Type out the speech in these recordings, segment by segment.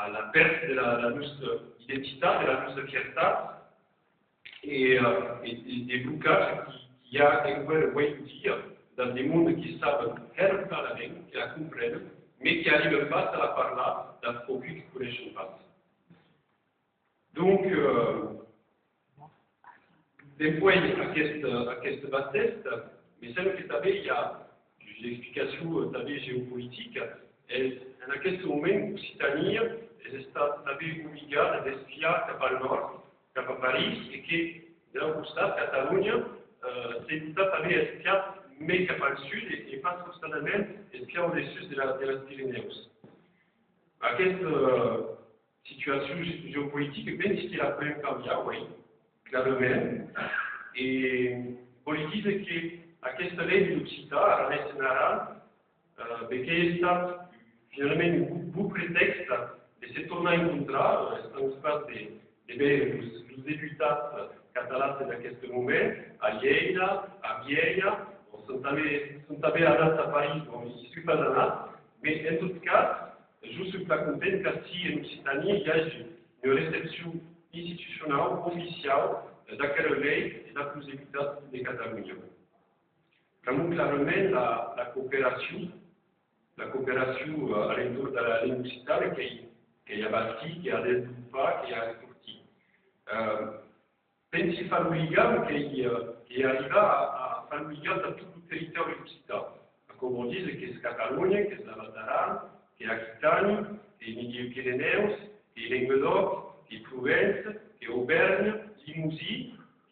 la perte de la nostra identità, della nostra fiertà e des blocages qu'il y a envers, voyons dire, dans des mondes qui savent faire la langue, qui la comprennent, mais qui n'arrivent pas à la parler dans le profil qui ne connaissent pas. Donc, d'un point à cette bassesse, mais celle que il y a une explication géopolitique, et en ce moment, l'Occitanie est obligée d'espier cap al nord, cap à Paris, et que, dans le costat, Catalunya, c'est tout à fait espié, mais cap al sud, et pas constamment espié au-dessus de la Pyrénées. À cette situation géopolitique, bien qu'il a pu changer, oui, clairement, et politique que cette lei de l'Occità, la lei générale, perché è stato finalmente un buon pretext de se tornar a encontrar, estão stati de ver os deputados catalans d'aquest moment, a Lleida, a Viella, sont també anats a Paris, bon, je ne suis pas anat, mais en tot cas, je suis pas content que si en Occitanie il y a une réception institutionnelle, officielle, d'aquella lei et de la plus efficace de Catalunya. Vraiment, clairement, la coopération à l'entour de la langue occitane qui a bâti, qui a développé, qui a sorti. Pensi far l'obligat qui arriva à faire l'obligat dans tout le territoire occitan. Comme on dit, que c'est Catalunya, que c'est la Val que c'est Aquitanie, que c'est Midi-Pyrénées, que c'est Languedoc, que c'est Provence, que c'est Auvergne, Limousin,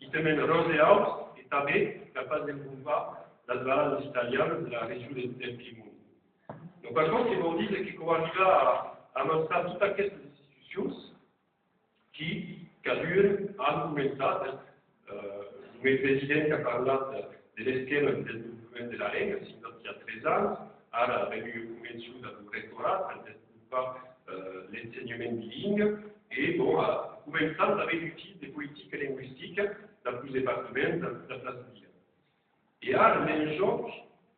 qui te mène Roseau et també capable de développer las balades italianes de la région del Piémont. Donc, par contre, ils vont dire qu'on arriva à mostrar toutes aquestes institucions qui durent argumentat, le président qui a parlat de l'esquema de développement de la langue, il y a 13 ans, ara a eu une convention du rectorat pour développer l'enseignement bilingue, et bon, a començat avec l'outil des politiques linguistiques dans tous les départements de la place de ville. Et ara, le même joc,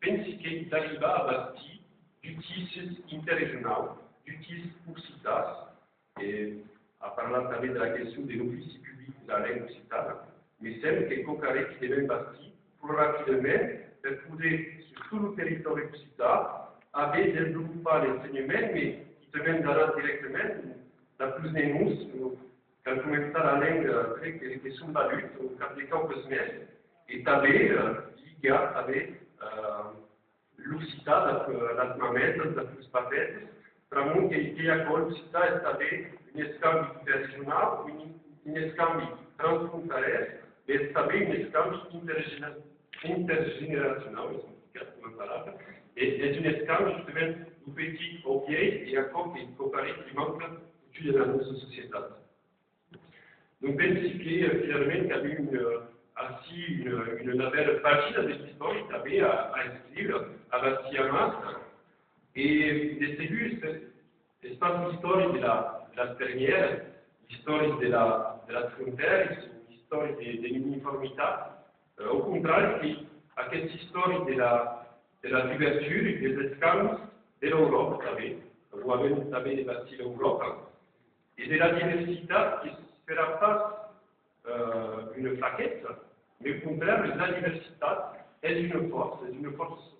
pense qu'il arriva à bâtir d'outils interrégionaux, d'outils occitans, et à parler també de la question de l'office public de la langue occitane, mais celle que Cocaré qui devait bâtir plus rapidement pour pouvoir, sur tout le territoire occitan, avait développé l'enseignement, mais qui te mène directement la plus nénousse, quand commence la langue qui sont balues, au cap de quelques meses, et també il y a l'Occità, les mametes, les plus papetes, vraiment qu'il y a l'Occità est també un escambi interregional, un escambi transfrontalier, mais també un escambi intergénérationnel, c'est une parole, et c'est un escambi justement du petit au vieil et encore qui manque au-dessus de la notre société. Donc, pense que finalement, il y a eu une belle page de l'histoire qui à écrire à Bastiamas. Et de celui, c'est pas l'histoire de la dernière, l'histoire de la frontière, l'histoire de l'uniformité. Au contraire, à cette histoire de la couverture et des esclaves de l'Europe, vous avez notamment bâti l'Europe, et de la diversité qui ne sera pas une plaquette, mais au contraire, la diversité est une force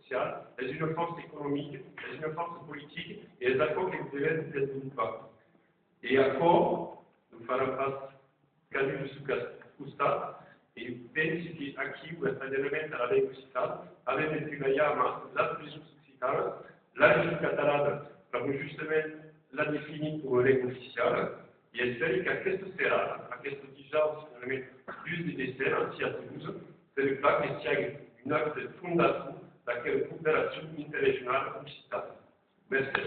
sociale, est une force économique, est une force politique, et est d'accord qu'elle devait être développée. Et encore, nous farons pas cadeau de ce constat, et pense qu'aquí, où est un élément à la langue occitane, avec les primaires, la région occitane, la région catalane, pour justement la définir comme langue officielle, et espérer qu'à cette sera, à cette déjà, finalement, plus de desserts, ainsi à Toulouse, c'est le pas qu'il y a une acte de fondation de la coopération interrégionale occitane. Merci.